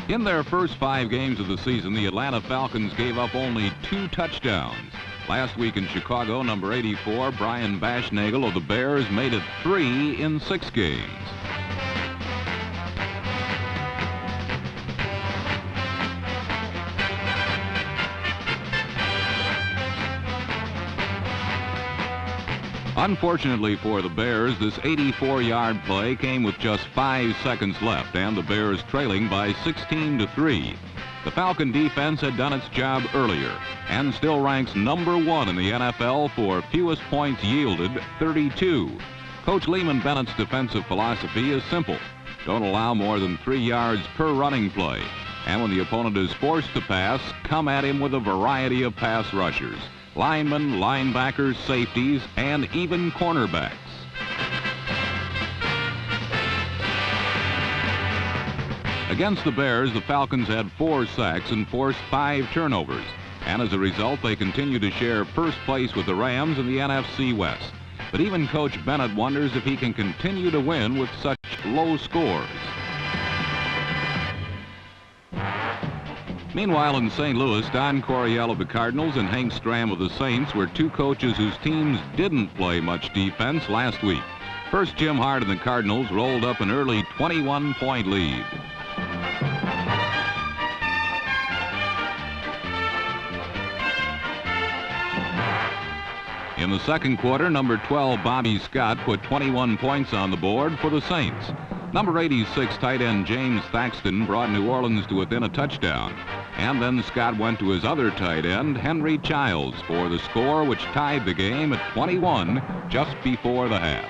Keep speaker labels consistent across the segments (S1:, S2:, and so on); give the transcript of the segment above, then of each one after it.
S1: In their first 5 games of the season, the Atlanta Falcons gave up only 2 touchdowns. Last week in Chicago, number 84, Brian Bashnagel of the Bears made it 3 in 6 games. Unfortunately for the Bears, this 84-yard play came with just 5 seconds left, and the Bears trailing by 16-3. The Falcon defense had done its job earlier and still ranks number 1 in the NFL for fewest points yielded, 32. Coach Lehman Bennett's defensive philosophy is simple. Don't allow more than 3 yards per running play. And when the opponent is forced to pass, come at him with a variety of pass rushers. Linemen, linebackers, safeties, and even cornerbacks. Against the Bears, the Falcons had 4 sacks and forced 5 turnovers. And as a result, they continue to share first place with the Rams in the NFC West. But even Coach Bennett wonders if he can continue to win with such low scores. Meanwhile, in St. Louis, Don Coryell of the Cardinals and Hank Stram of the Saints were 2 coaches whose teams didn't play much defense last week. First, Jim Hart and the Cardinals rolled up an early 21-point lead. In the second quarter, number 12, Bobby Scott, put 21 points on the board for the Saints. Number 86, tight end James Thaxton, brought New Orleans to within a touchdown. And then Scott went to his other tight end, Henry Childs, for the score which tied the game at 21 just before the half.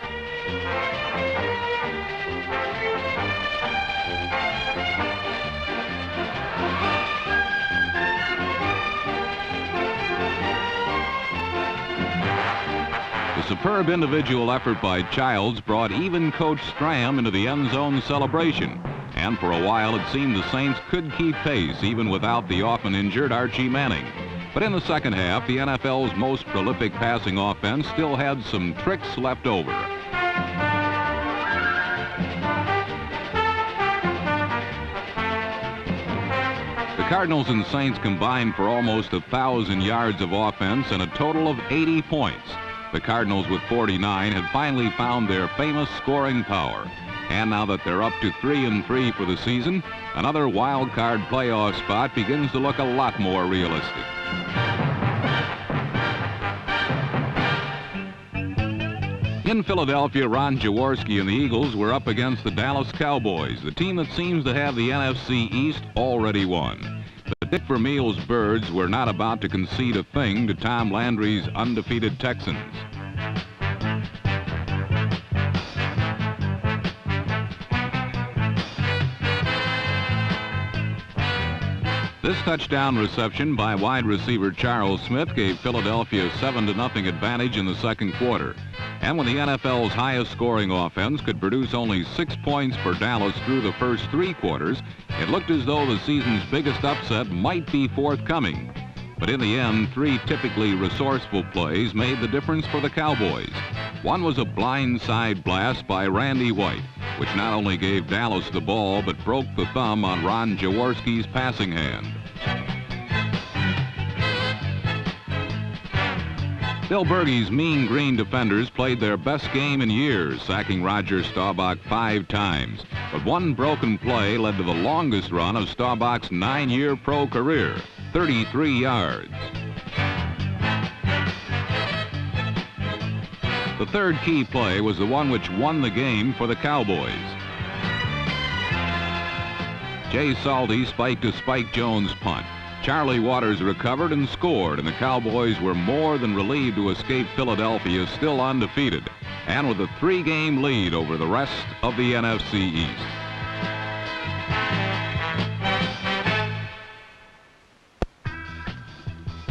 S1: The superb individual effort by Childs brought even Coach Stram into the end zone celebration. And for a while, it seemed the Saints could keep pace even without the often injured Archie Manning. But in the second half, the NFL's most prolific passing offense still had some tricks left over. The Cardinals and Saints combined for almost 1,000 yards of offense and a total of 80 points. The Cardinals, with 49, had finally found their famous scoring power. And now that they're up to 3-3 for the season, another wild card playoff spot begins to look a lot more realistic. In Philadelphia, Ron Jaworski and the Eagles were up against the Dallas Cowboys, the team that seems to have the NFC East already won. But Dick Vermeil's Birds were not about to concede a thing to Tom Landry's undefeated Texans. This touchdown reception by wide receiver Charles Smith gave Philadelphia a 7-0 advantage in the second quarter. And when the NFL's highest scoring offense could produce only 6 points for Dallas through the first 3 quarters, it looked as though the season's biggest upset might be forthcoming. But in the end, 3 typically resourceful plays made the difference for the Cowboys. One was a blindside blast by Randy White, which not only gave Dallas the ball, but broke the thumb on Ron Jaworski's passing hand. Bill Bergey's mean green defenders played their best game in years, sacking Roger Staubach 5 times. But one broken play led to the longest run of Staubach's 9-year pro career, 33 yards. The third key play was the one which won the game for the Cowboys. Jay Salty spiked a Spike Jones punt. Charlie Waters recovered and scored, and the Cowboys were more than relieved to escape Philadelphia still undefeated and with a 3-game lead over the rest of the NFC East.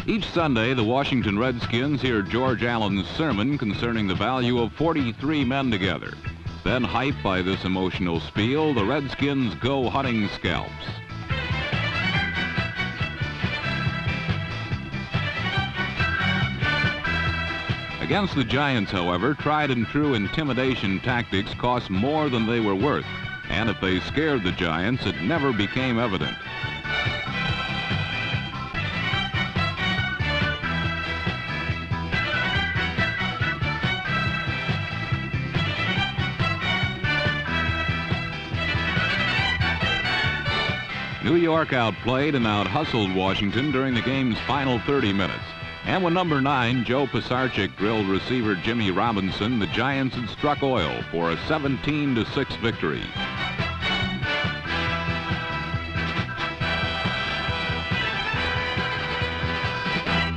S1: Each Sunday, the Washington Redskins hear George Allen's sermon concerning the value of 43 men together. Then, hyped by this emotional spiel, the Redskins go hunting scalps. Against the Giants, however, tried and true intimidation tactics cost more than they were worth. and if they scared the Giants, it never became evident. New York outplayed and out-hustled Washington during the game's final 30 minutes. And when number 9, Joe Pisarcik, drilled receiver Jimmy Robinson, the Giants had struck oil for a 17-6 victory.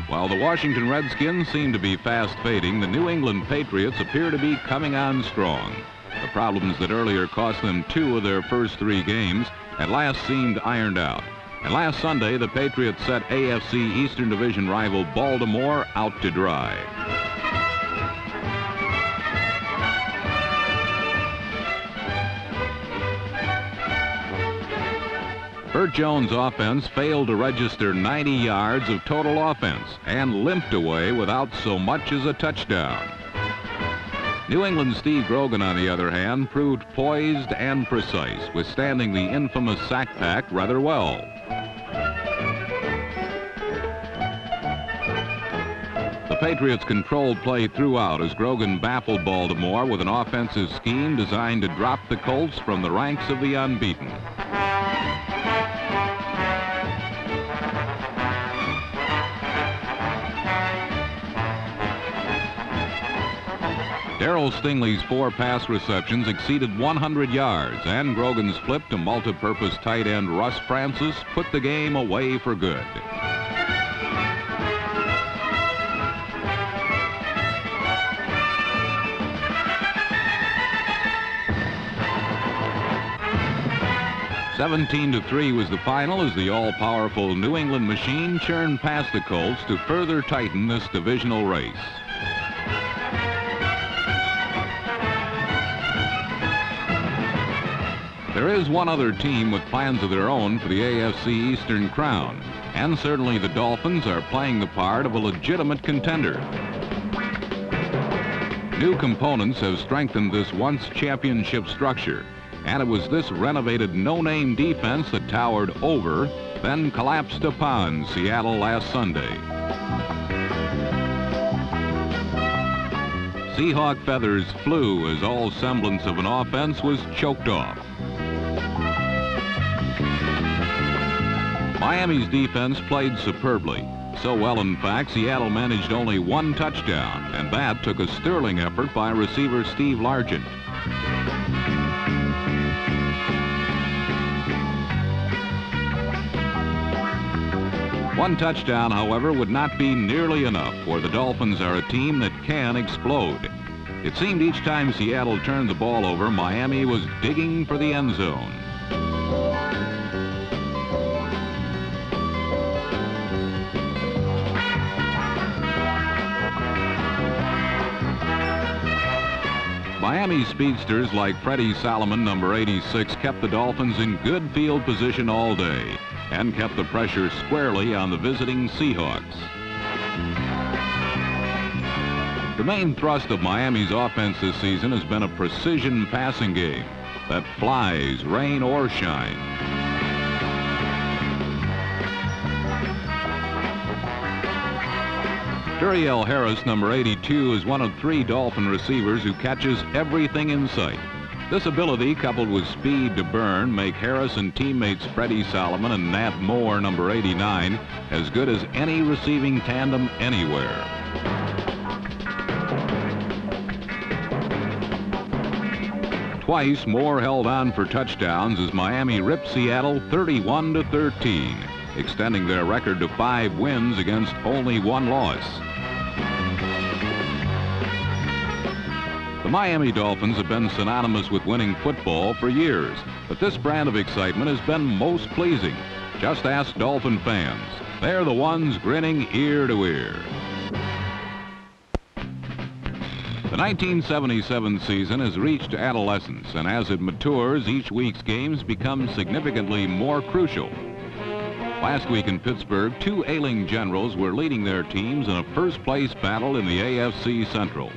S1: While the Washington Redskins seem to be fast fading, the New England Patriots appear to be coming on strong. The problems that earlier cost them 2 of their first 3 games at last seemed ironed out. And last Sunday, the Patriots set AFC Eastern Division rival Baltimore out to dry. Burt Jones' offense failed to register 90 yards of total offense and limped away without so much as a touchdown. New England's Steve Grogan, on the other hand, proved poised and precise, withstanding the infamous sack pack rather well. The Patriots controlled play throughout as Grogan baffled Baltimore with an offensive scheme designed to drop the Colts from the ranks of the unbeaten. Darrell Stingley's 4 pass receptions exceeded 100 yards, and Grogan's flip to multi-purpose tight end Russ Francis put the game away for good. (17-3) was the final as the all-powerful New England machine churned past the Colts to further tighten this divisional race. There is one other team with plans of their own for the AFC Eastern crown, and certainly the Dolphins are playing the part of a legitimate contender. New components have strengthened this once championship structure, and it was this renovated no-name defense that towered over, then collapsed upon Seattle last Sunday. Seahawk feathers flew as all semblance of an offense was choked off. Miami's defense played superbly. So well, in fact, Seattle managed only 1 touchdown, and that took a sterling effort by receiver Steve Largent. One touchdown, however, would not be nearly enough, for the Dolphins are a team that can explode. It seemed each time Seattle turned the ball over, Miami was digging for the end zone. Miami speedsters like Freddie Solomon, number 86, kept the Dolphins in good field position all day and kept the pressure squarely on the visiting Seahawks. The main thrust of Miami's offense this season has been a precision passing game that flies, rain or shine. Turiel Harris, number 82, is one of 3 Dolphin receivers who catches everything in sight. This ability, coupled with speed to burn, make Harris and teammates Freddie Solomon and Nat Moore, number 89, as good as any receiving tandem anywhere. Twice, Moore held on for touchdowns as Miami ripped Seattle 31-13, extending their record to 5 wins against only 1 loss. The Miami Dolphins have been synonymous with winning football for years, but this brand of excitement has been most pleasing. Just ask Dolphin fans. They're the ones grinning ear to ear. The 1977 season has reached adolescence, and as it matures, each week's games become significantly more crucial. Last week in Pittsburgh, 2 ailing Generals were leading their teams in a first-place battle in the AFC Central.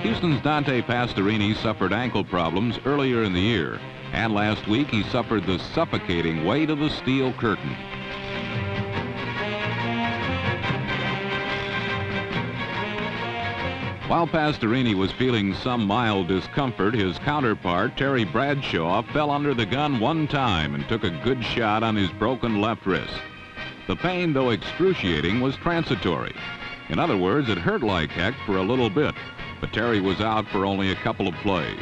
S1: Houston's Dante Pastorini suffered ankle problems earlier in the year, and last week he suffered the suffocating weight of the steel curtain. While Pastorini was feeling some mild discomfort, his counterpart, Terry Bradshaw, fell under the gun one time and took a good shot on his broken left wrist. The pain, though excruciating, was transitory. In other words, it hurt like heck for a little bit, but Terry was out for only a couple of plays.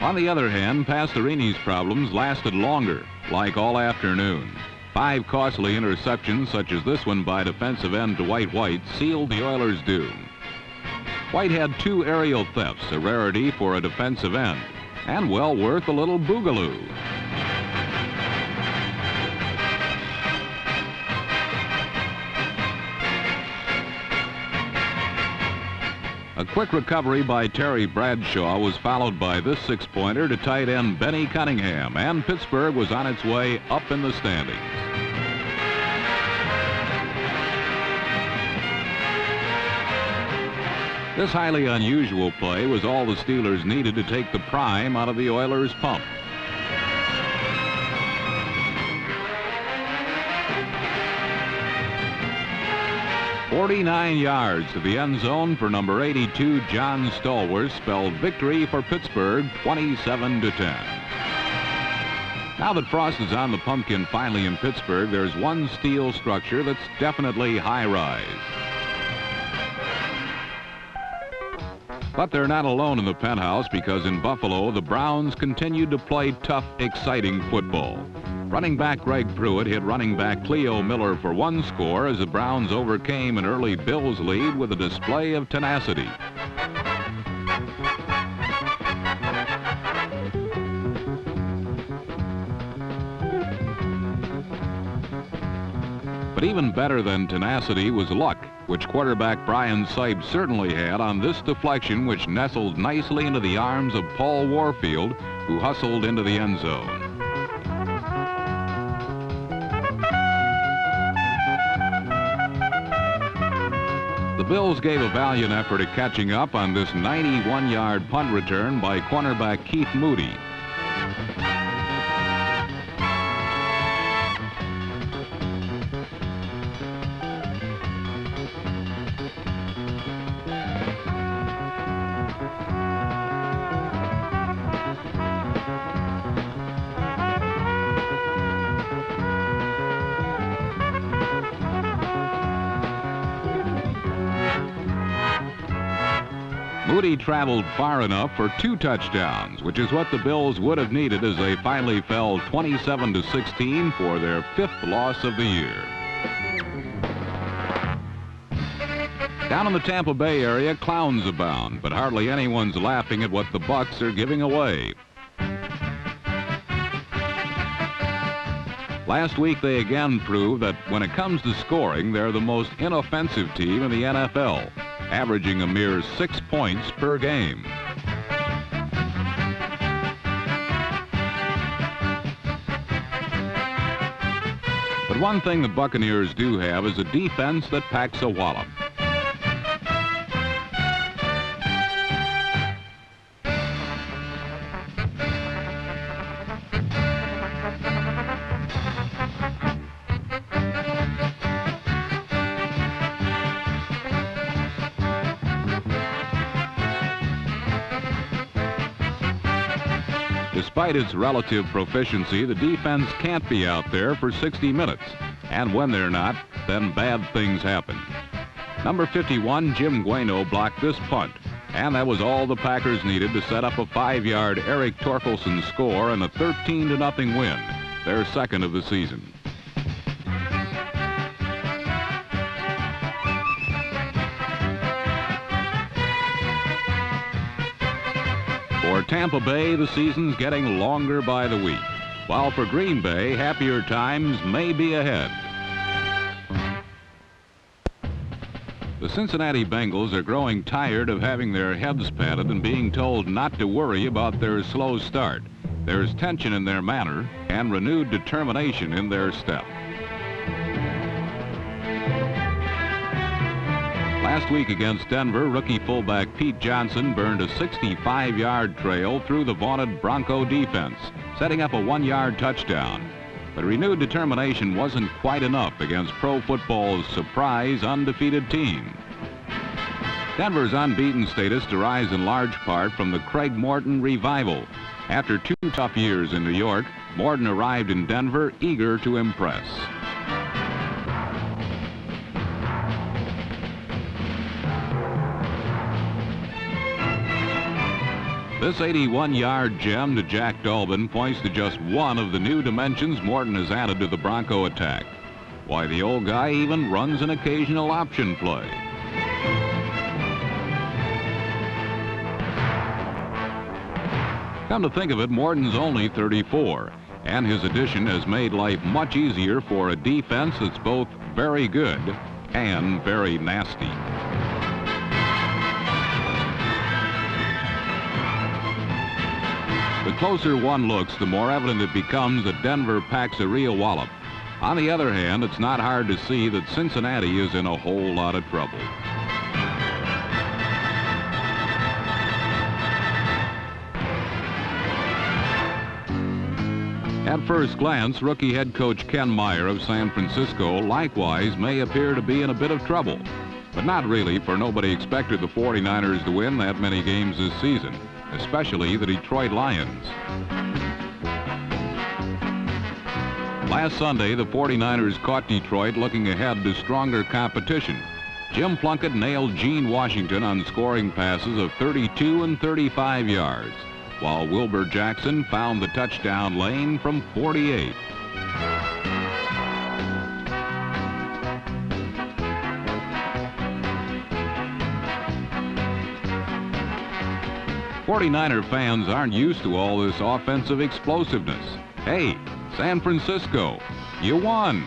S1: On the other hand, Pastorini's problems lasted longer, like all afternoon. 5 costly interceptions, such as this one by defensive end Dwight White, sealed the Oilers' doom. White had 2 aerial thefts, a rarity for a defensive end, and well worth a little boogaloo. A quick recovery by Terry Bradshaw was followed by this 6-pointer to tight end Benny Cunningham, and Pittsburgh was on its way up in the standings. This highly unusual play was all the Steelers needed to take the prime out of the Oilers' pump. "49 yards to the end zone for number 82, John Stallworth, spelled victory for Pittsburgh, 27-10. Now that frost is on the pumpkin finally in Pittsburgh, there's one steel structure that's definitely high-rise. But they're not alone in the penthouse, because in Buffalo, the Browns continued to play tough, exciting football. Running back Greg Pruitt hit running back Cleo Miller for 1 score as the Browns overcame an early Bills lead with a display of tenacity. But even better than tenacity was luck, which quarterback Brian Sipe certainly had on this deflection, which nestled nicely into the arms of Paul Warfield, who hustled into the end zone. The Bills gave a valiant effort at catching up on this 91-yard punt return by cornerback Keith Moody. Moody traveled far enough for 2 touchdowns, which is what the Bills would have needed as they finally fell 27-16 for their 5th loss of the year. Down in the Tampa Bay area, clowns abound, but hardly anyone's laughing at what the Bucs are giving away. Last week, they again proved that when it comes to scoring, they're the most inoffensive team in the NFL, averaging a mere 6 points per game. But one thing the Buccaneers do have is a defense that packs a wallop. Despite its relative proficiency, the defense can't be out there for 60 minutes. And when they're not, then bad things happen. Number 51, Jim Gueno, blocked this punt. And that was all the Packers needed to set up a 5-yard Eric Torkelson score and a 13-0 win, their 2nd of the season. For Tampa Bay, the season's getting longer by the week, while for Green Bay, happier times may be ahead. The Cincinnati Bengals are growing tired of having their heads patted and being told not to worry about their slow start. There's tension in their manner and renewed determination in their step. Last week against Denver, rookie fullback Pete Johnson burned a 65-yard trail through the vaunted Bronco defense, setting up a 1-yard touchdown. But renewed determination wasn't quite enough against pro football's surprise undefeated team. Denver's unbeaten status derives in large part from the Craig Morton revival. After 2 tough years in New York, Morton arrived in Denver eager to impress. This 81-yard gem to Jack Dolbin points to just one of the new dimensions Morton has added to the Bronco attack. Why, the old guy even runs an occasional option play. Come to think of it, Morton's only 34, and his addition has made life much easier for a defense that's both very good and very nasty. The closer one looks, the more evident it becomes that Denver packs a real wallop. On the other hand, it's not hard to see that Cincinnati is in a whole lot of trouble. At first glance, rookie head coach Ken Meyer of San Francisco likewise may appear to be in a bit of trouble. But not really, for nobody expected the 49ers to win that many games this season, especially the Detroit Lions. Last Sunday, the 49ers caught Detroit looking ahead to stronger competition. Jim Plunkett nailed Gene Washington on scoring passes of 32 and 35 yards, while Wilbur Jackson found the touchdown lane from 48. '49er fans aren't used to all this offensive explosiveness. Hey, San Francisco, you won.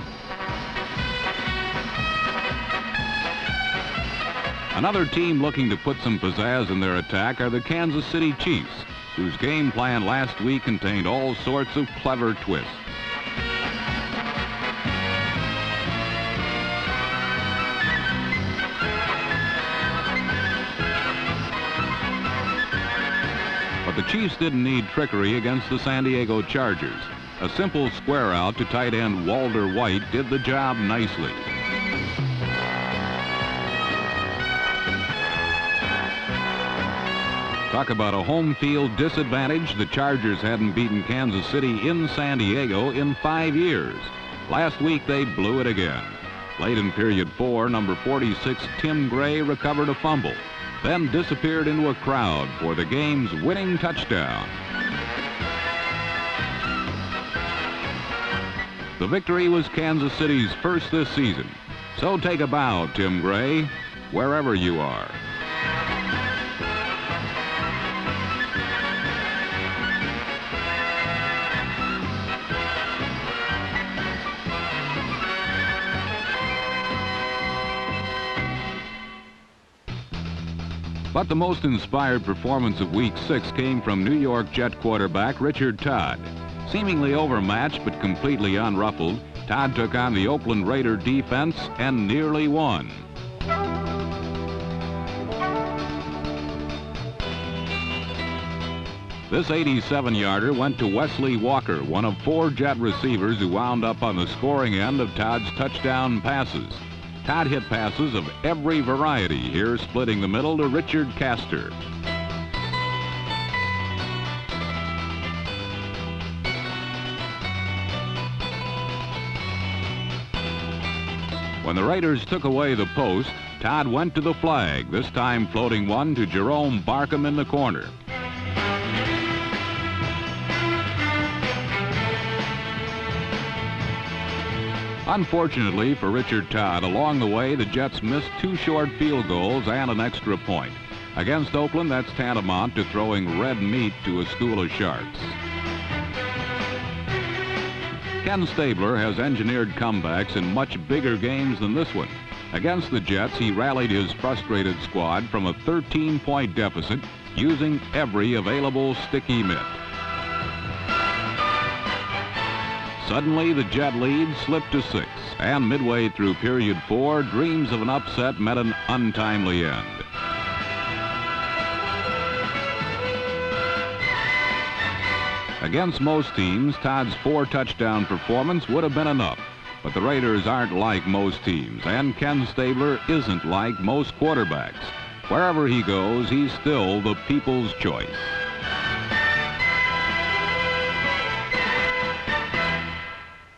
S1: Another team looking to put some pizzazz in their attack are the Kansas City Chiefs, whose game plan last week contained all sorts of clever twists. But the Chiefs didn't need trickery against the San Diego Chargers. A simple square out to tight end Walter White did the job nicely. Talk about a home field disadvantage. The Chargers hadn't beaten Kansas City in San Diego in 5 years. Last week they blew it again. Late in period 4, number 46 Tim Gray recovered a fumble, then disappeared into a crowd for the game's winning touchdown. The victory was Kansas City's first this season. So take a bow, Tim Gray, wherever you are. But the most inspired performance of Week 6 came from New York Jet quarterback Richard Todd. Seemingly overmatched but completely unruffled, Todd took on the Oakland Raider defense and nearly won. This 87-yarder went to Wesley Walker, one of 4 Jet receivers who wound up on the scoring end of Todd's touchdown passes. Todd hit passes of every variety, here splitting the middle to Richard Castor. When the Raiders took away the post, Todd went to the flag, this time floating one to Jerome Barkham in the corner. Unfortunately for Richard Todd, along the way, the Jets missed 2 short field goals and an extra point. Against Oakland, that's tantamount to throwing red meat to a school of sharks. Ken Stabler has engineered comebacks in much bigger games than this one. Against the Jets, he rallied his frustrated squad from a 13-point deficit using every available sticky mitt. Suddenly, the Jet lead slipped to 6, and midway through period 4, dreams of an upset met an untimely end. Against most teams, Todd's 4-touchdown performance would have been enough. But the Raiders aren't like most teams, and Ken Stabler isn't like most quarterbacks. Wherever he goes, he's still the people's choice.